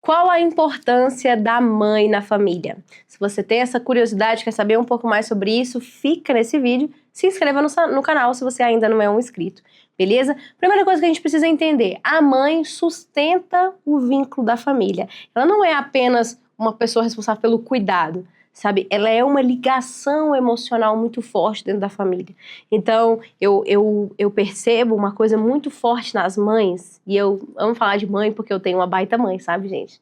Qual a importância da mãe na família? Se você tem essa curiosidade, quer saber um pouco mais sobre isso, fica nesse vídeo, se inscreva no canal se você ainda não é um inscrito, beleza? Primeira coisa que a gente precisa entender, a mãe sustenta o vínculo da família. Ela não é apenas uma pessoa responsável pelo cuidado, sabe? Ela é uma ligação emocional muito forte dentro da família. Então, eu percebo uma coisa muito forte nas mães, e eu amo falar de mãe porque eu tenho uma baita mãe, sabe, gente?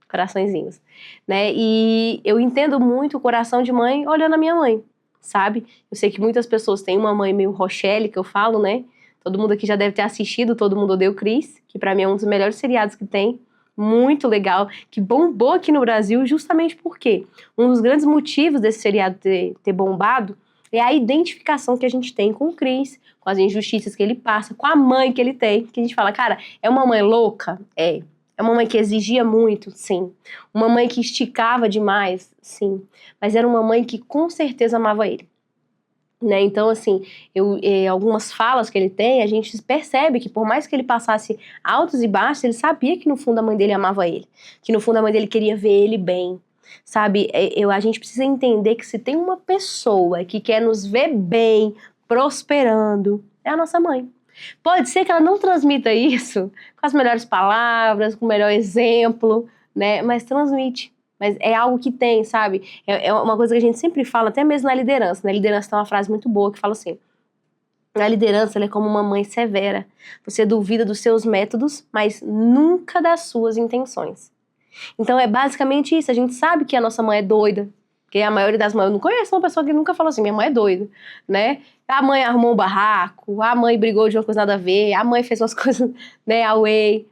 Coraçõezinhos, né? E eu entendo muito o coração de mãe olhando a minha mãe, sabe? Eu sei que muitas pessoas têm uma mãe meio Rochelle, que eu falo, né? Todo mundo aqui já deve ter assistido Todo Mundo Odeia o Chris, que pra mim é um dos melhores seriados que tem. Muito legal, que bombou aqui no Brasil justamente porque um dos grandes motivos desse seriado ter bombado é a identificação que a gente tem com o Chris, com as injustiças que ele passa, com a mãe que ele tem, que a gente fala, cara, é uma mãe louca? É. É uma mãe que exigia muito? Sim. Uma mãe que esticava demais? Sim. Mas era uma mãe que com certeza amava ele. Né? Então, assim, algumas falas que ele tem, a gente percebe que por mais que ele passasse altos e baixos, ele sabia que no fundo a mãe dele amava ele, que no fundo a mãe dele queria ver ele bem, sabe? A gente precisa entender que se tem uma pessoa que quer nos ver bem, prosperando, é a nossa mãe. Pode ser que ela não transmita isso com as melhores palavras, com o melhor exemplo, né? Mas transmite. Mas é algo que tem, sabe? É uma coisa que a gente sempre fala, até mesmo na liderança. Na liderança tem uma frase muito boa que fala assim: a liderança ela é como uma mãe severa. Você duvida dos seus métodos, mas nunca das suas intenções. Então é basicamente isso. A gente sabe que a nossa mãe é doida. Porque a maioria das mães, eu não conheço uma pessoa que nunca falou assim, minha mãe é doida, né? A mãe arrumou um barraco, a mãe brigou de uma coisa nada a ver, a mãe fez umas coisas, né, away.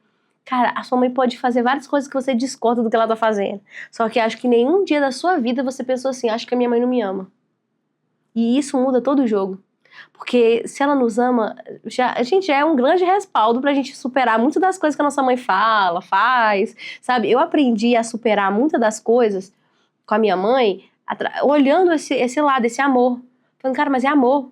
Cara, a sua mãe pode fazer várias coisas que você discorda do que ela tá fazendo. Só que acho que nenhum dia da sua vida você pensou assim, acho que a minha mãe não me ama. E isso muda todo o jogo. Porque se ela nos ama, a gente já é um grande respaldo pra gente superar muitas das coisas que a nossa mãe fala, faz, sabe? Eu aprendi a superar muitas das coisas com a minha mãe, olhando esse lado, esse amor. Falando, cara, mas é amor.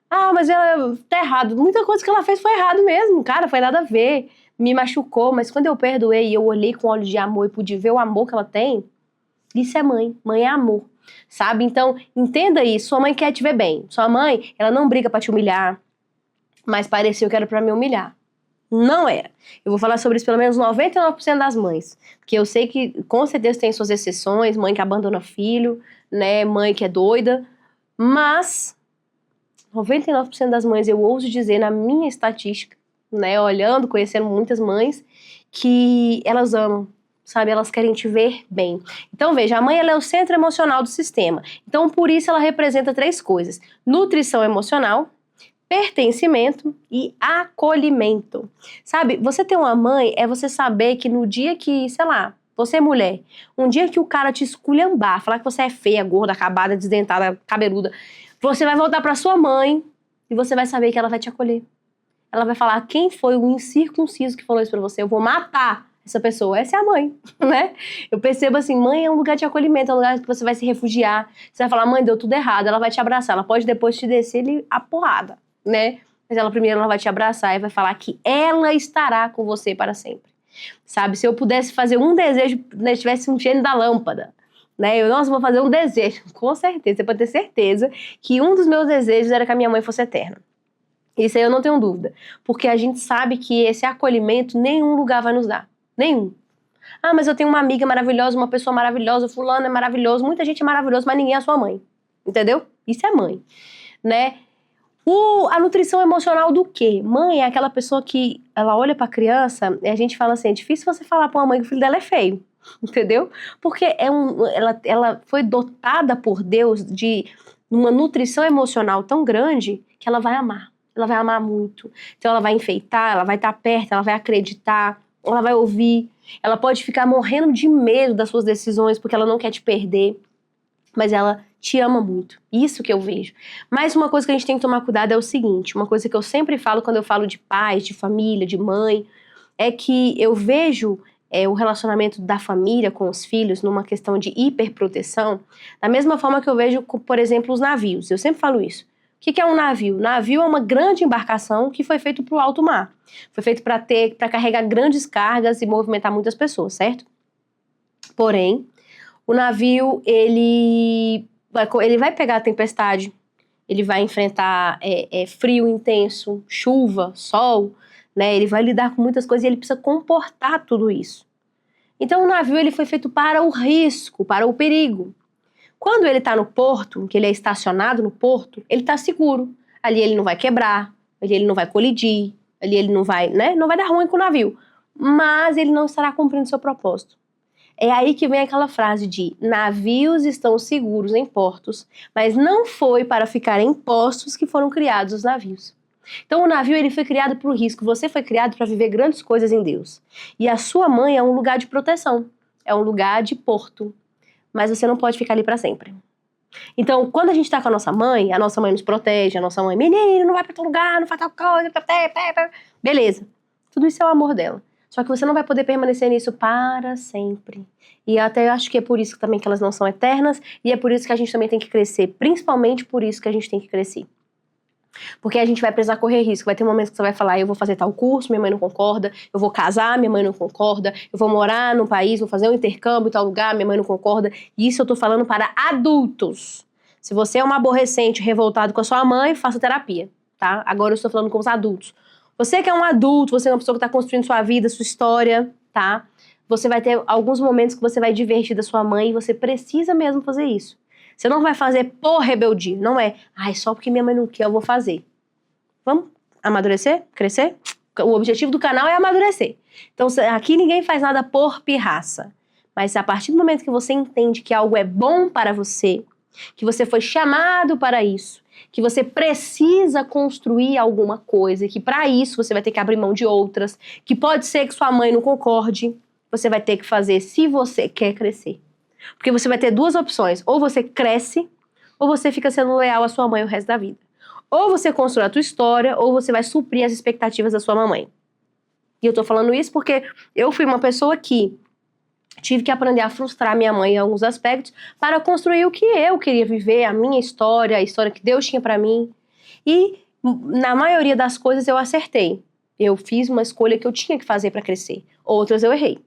Ah, mas ela tá errado. Muita coisa que ela fez foi errado mesmo, cara, foi nada a ver. Me machucou, mas quando eu perdoei e eu olhei com olhos de amor e pude ver o amor que ela tem, isso é mãe. Mãe é amor, sabe? Então, entenda isso. Sua mãe quer te ver bem. Sua mãe, ela não briga pra te humilhar, mas pareceu que era pra me humilhar. Não era. Eu vou falar sobre isso pelo menos 99% das mães. Porque eu sei que com certeza tem suas exceções, mãe que abandona filho, né, mãe que é doida, mas 99% das mães, eu ouso dizer na minha estatística, né, olhando, conhecendo muitas mães, que elas amam, sabe, elas querem te ver bem. Então veja, a mãe ela é o centro emocional do sistema. Então por isso ela representa 3 coisas: nutrição emocional, pertencimento e acolhimento. Sabe, você ter uma mãe é você saber que no dia que, sei lá, você é mulher, um dia que o cara te esculhambar, falar que você é feia, gorda, acabada, desdentada, cabeluda, você vai voltar pra sua mãe e você vai saber que ela vai te acolher. Ela vai falar, quem foi o incircunciso que falou isso pra você? Eu vou matar essa pessoa. Essa é a mãe, né? Eu percebo assim, mãe é um lugar de acolhimento, é um lugar que você vai se refugiar. Você vai falar, mãe, deu tudo errado. Ela vai te abraçar, ela pode depois te descer a porrada, né? Mas ela primeiro ela vai te abraçar e vai falar que ela estará com você para sempre. Sabe, se eu pudesse fazer um desejo, né, tivesse um gênio da lâmpada, né, nossa, vou fazer um desejo, com certeza, você pode ter certeza que um dos meus desejos era que a minha mãe fosse eterna. Isso aí eu não tenho dúvida, porque a gente sabe que esse acolhimento nenhum lugar vai nos dar, nenhum. Ah, mas eu tenho uma amiga maravilhosa, uma pessoa maravilhosa, fulano é maravilhoso, muita gente é maravilhosa, mas ninguém é a sua mãe, entendeu? Isso é mãe, né? A nutrição emocional do quê? Mãe é aquela pessoa que ela olha pra criança e a gente fala assim, é difícil você falar pra uma mãe que o filho dela é feio, entendeu? Porque ela foi dotada por Deus de uma nutrição emocional tão grande que ela vai amar. Ela vai amar muito. Então ela vai enfeitar, ela vai estar perto, ela vai acreditar, ela vai ouvir. Ela pode ficar morrendo de medo das suas decisões porque ela não quer te perder. Mas ela te ama muito. Isso que eu vejo. Mas uma coisa que a gente tem que tomar cuidado é o seguinte, uma coisa que eu sempre falo quando eu falo de pais, de família, de mãe, é que eu vejo o relacionamento da família com os filhos numa questão de hiperproteção, da mesma forma que eu vejo, por exemplo, os navios. Eu sempre falo isso. que é um navio? Navio é uma grande embarcação que foi feito para o alto mar. Foi feito para carregar grandes cargas e movimentar muitas pessoas, certo? Porém, o navio, ele vai pegar a tempestade, ele vai enfrentar frio intenso, chuva, sol, né? Ele vai lidar com muitas coisas e ele precisa comportar tudo isso. Então o navio ele foi feito para o risco, para o perigo. Quando ele está no porto, que ele é estacionado no porto, ele está seguro. Ali ele não vai quebrar, ali ele não vai colidir, ali ele não vai, né? Não vai dar ruim com o navio. Mas ele não estará cumprindo seu propósito. É aí que vem aquela frase de navios estão seguros em portos, mas não foi para ficar em postos que foram criados os navios. Então o navio ele foi criado para o risco, você foi criado para viver grandes coisas em Deus. E a sua mãe é um lugar de proteção, é um lugar de porto, mas você não pode ficar ali para sempre. Então quando a gente está com a nossa mãe nos protege, a nossa mãe, menino, não vai para tal lugar, não faz tal coisa, beleza. Tudo isso é o amor dela. Só que você não vai poder permanecer nisso para sempre. E até eu acho que é por isso também que elas não são eternas, e é por isso que a gente também tem que crescer, principalmente por isso que a gente tem que crescer. Porque a gente vai precisar correr risco, vai ter momentos que você vai falar, eu vou fazer tal curso, minha mãe não concorda, eu vou casar, minha mãe não concorda, eu vou morar num país, vou fazer um intercâmbio em tal lugar, minha mãe não concorda, e isso eu tô falando para adultos. Se você é um aborrecente, revoltado com a sua mãe, faça terapia, tá? Agora eu estou falando com os adultos. Você que é um adulto, você é uma pessoa que está construindo sua vida, sua história, tá? Você vai ter alguns momentos que você vai divertir da sua mãe e você precisa mesmo fazer isso. Você não vai fazer por rebeldia, não é, só porque minha mãe não quer eu vou fazer. Vamos amadurecer, crescer? O objetivo do canal é amadurecer. Então aqui ninguém faz nada por pirraça. Mas a partir do momento que você entende que algo é bom para você, que você foi chamado para isso, que você precisa construir alguma coisa, que para isso você vai ter que abrir mão de outras, que pode ser que sua mãe não concorde, você vai ter que fazer se você quer crescer. Porque você vai ter duas opções, ou você cresce, ou você fica sendo leal à sua mãe o resto da vida. Ou você constrói a tua história, ou você vai suprir as expectativas da sua mamãe. E eu tô falando isso porque eu fui uma pessoa que tive que aprender a frustrar minha mãe em alguns aspectos para construir o que eu queria viver, a minha história, a história que Deus tinha para mim. E na maioria das coisas eu acertei. Eu fiz uma escolha que eu tinha que fazer para crescer. Outras eu errei.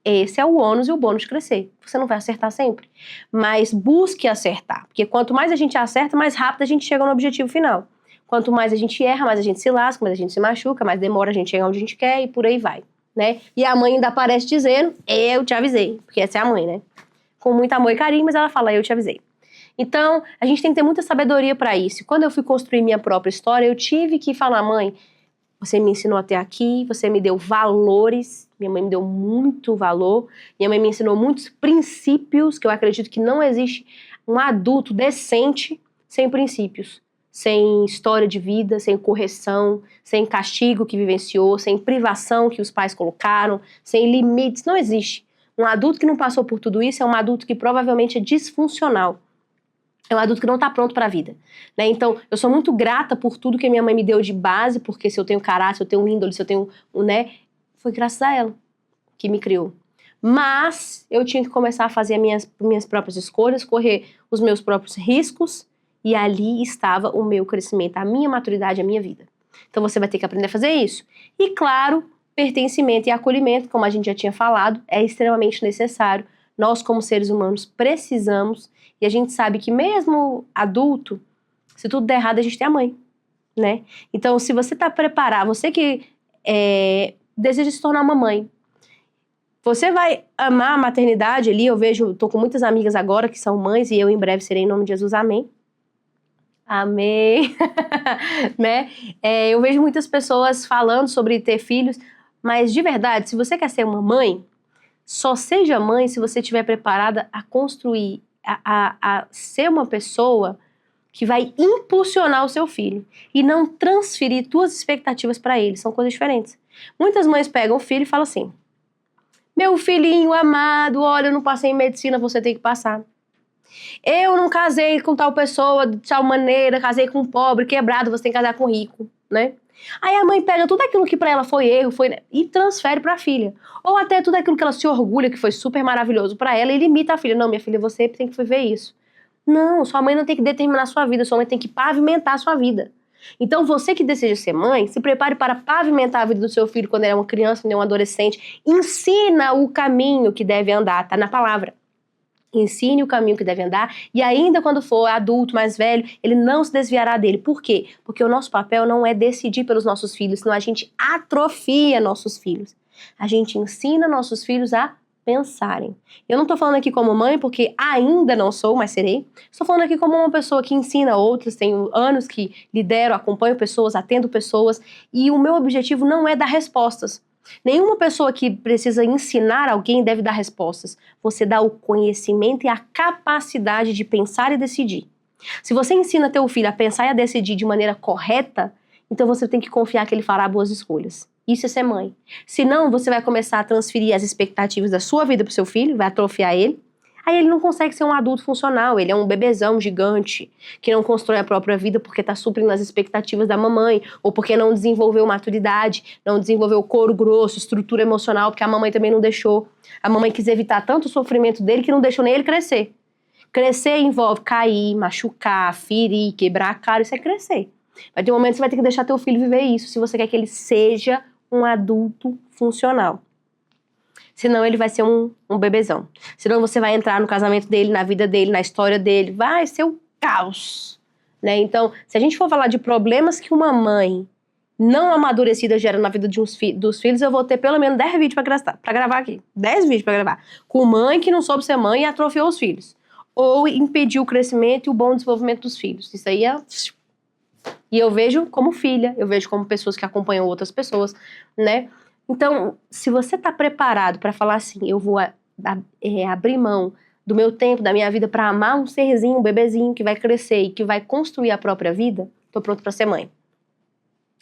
Esse é o ônus e o bônus de crescer. Você não vai acertar sempre, mas busque acertar. Porque quanto mais a gente acerta, mais rápido a gente chega no objetivo final. Quanto mais a gente erra, mais a gente se lasca, mais a gente se machuca, mais demora a gente chegar onde a gente quer e por aí vai. Né? E a mãe ainda aparece dizendo, eu te avisei, porque essa é a mãe, né? Com muito amor e carinho, mas ela fala, eu te avisei. Então, a gente tem que ter muita sabedoria para isso. Quando eu fui construir minha própria história, eu tive que falar, mãe, você me ensinou até aqui, você me deu valores, minha mãe me deu muito valor, minha mãe me ensinou muitos princípios, que eu acredito que não existe um adulto decente sem princípios. Sem história de vida, sem correção, sem castigo que vivenciou, sem privação que os pais colocaram, sem limites, não existe. Um adulto que não passou por tudo isso é um adulto que provavelmente é disfuncional. É um adulto que não está pronto para a vida. Né? Então, eu sou muito grata por tudo que a minha mãe me deu de base, porque se eu tenho caráter, se eu tenho índole, se eu tenho, né, foi graças a ela que me criou. Mas eu tinha que começar a fazer as minhas próprias escolhas, correr os meus próprios riscos, e ali estava o meu crescimento, a minha maturidade, a minha vida. Então você vai ter que aprender a fazer isso. E claro, pertencimento e acolhimento, como a gente já tinha falado, é extremamente necessário. Nós, como seres humanos, precisamos, e a gente sabe que mesmo adulto, se tudo der errado, a gente tem a mãe, né? Então, se você está preparado, você que deseja se tornar uma mãe, você vai amar a maternidade ali, tô com muitas amigas agora que são mães, e eu em breve serei em nome de Jesus, amém. Amém, né? Eu vejo muitas pessoas falando sobre ter filhos, mas de verdade, se você quer ser uma mãe, só seja mãe se você estiver preparada a construir, a ser uma pessoa que vai impulsionar o seu filho e não transferir suas expectativas para ele, são coisas diferentes. Muitas mães pegam o filho e falam assim, meu filhinho amado, olha, eu não passei em medicina, você tem que passar. Eu não casei com tal pessoa de tal maneira, casei com um pobre, quebrado, você tem que casar com rico, né? Aí a mãe pega tudo aquilo que pra ela foi erro, e transfere pra filha. Ou até tudo aquilo que ela se orgulha, que foi super maravilhoso pra ela, e limita a filha. Não, minha filha, você tem que viver isso. Não, sua mãe não tem que determinar a sua vida, sua mãe tem que pavimentar a sua vida. Então, você que deseja ser mãe, se prepare para pavimentar a vida do seu filho quando ele é uma criança, quando ele é um adolescente. Ensina o caminho que deve andar, tá na palavra. Ensine o caminho que deve andar e ainda quando for adulto, mais velho, ele não se desviará dele. Por quê? Porque o nosso papel não é decidir pelos nossos filhos, senão a gente atrofia nossos filhos. A gente ensina nossos filhos a pensarem. Eu não tô falando aqui como mãe, porque ainda não sou, mas serei. Estou falando aqui como uma pessoa que ensina outras, tenho anos que lidero, acompanho pessoas, atendo pessoas, e o meu objetivo não é dar respostas. Nenhuma pessoa que precisa ensinar alguém deve dar respostas. Você dá o conhecimento e a capacidade de pensar e decidir. Se você ensina teu filho a pensar e a decidir de maneira correta, então você tem que confiar que ele fará boas escolhas. Isso é ser mãe. Senão, você vai começar a transferir as expectativas da sua vida pro seu filho, vai atrofiar ele. Aí ele não consegue ser um adulto funcional, ele é um bebezão gigante, que não constrói a própria vida porque tá suprindo as expectativas da mamãe, ou porque não desenvolveu maturidade, não desenvolveu couro grosso, estrutura emocional, porque a mamãe também não deixou. A mamãe quis evitar tanto o sofrimento dele que não deixou nem ele crescer. Crescer envolve cair, machucar, ferir, quebrar a cara, isso é crescer. Vai ter um momento que você vai ter que deixar teu filho viver isso, se você quer que ele seja um adulto funcional. Senão ele vai ser um bebezão. Senão você vai entrar no casamento dele, na vida dele, na história dele. Vai ser um caos. Né? Então, se a gente for falar de problemas que uma mãe não amadurecida gera na vida dos filhos, eu vou ter pelo menos 10 vídeos pra gravar aqui. 10 vídeos pra gravar. Com mãe que não soube ser mãe e atrofiou os filhos. Ou impediu o crescimento e o bom desenvolvimento dos filhos. Isso aí é... E eu vejo como filha, eu vejo como pessoas que acompanham outras pessoas, né? Então, se você tá preparado para falar assim, eu vou abrir mão do meu tempo, da minha vida para amar um serzinho, um bebezinho que vai crescer e que vai construir a própria vida, tô pronto para ser mãe.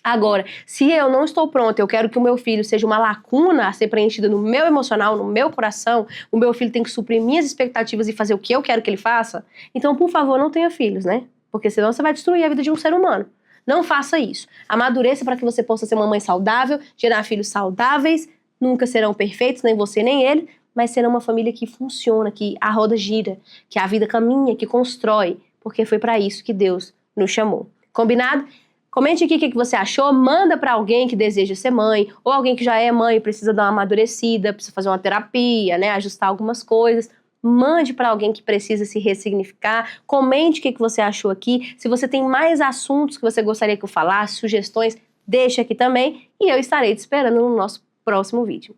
Agora, se eu não estou pronta, eu quero que o meu filho seja uma lacuna a ser preenchida no meu emocional, no meu coração, o meu filho tem que suprir minhas expectativas e fazer o que eu quero que ele faça, então, por favor, não tenha filhos, né? Porque senão você vai destruir a vida de um ser humano. Não faça isso. Amadureça para que você possa ser uma mãe saudável, gerar filhos saudáveis, nunca serão perfeitos, nem você nem ele, mas serão uma família que funciona, que a roda gira, que a vida caminha, que constrói, porque foi para isso que Deus nos chamou. Combinado? Comente aqui o que você achou, manda para alguém que deseja ser mãe, ou alguém que já é mãe e precisa dar uma amadurecida, precisa fazer uma terapia, né, ajustar algumas coisas. Mande para alguém que precisa se ressignificar, comente o que você achou aqui, se você tem mais assuntos que você gostaria que eu falasse, sugestões, deixa aqui também e eu estarei te esperando no nosso próximo vídeo.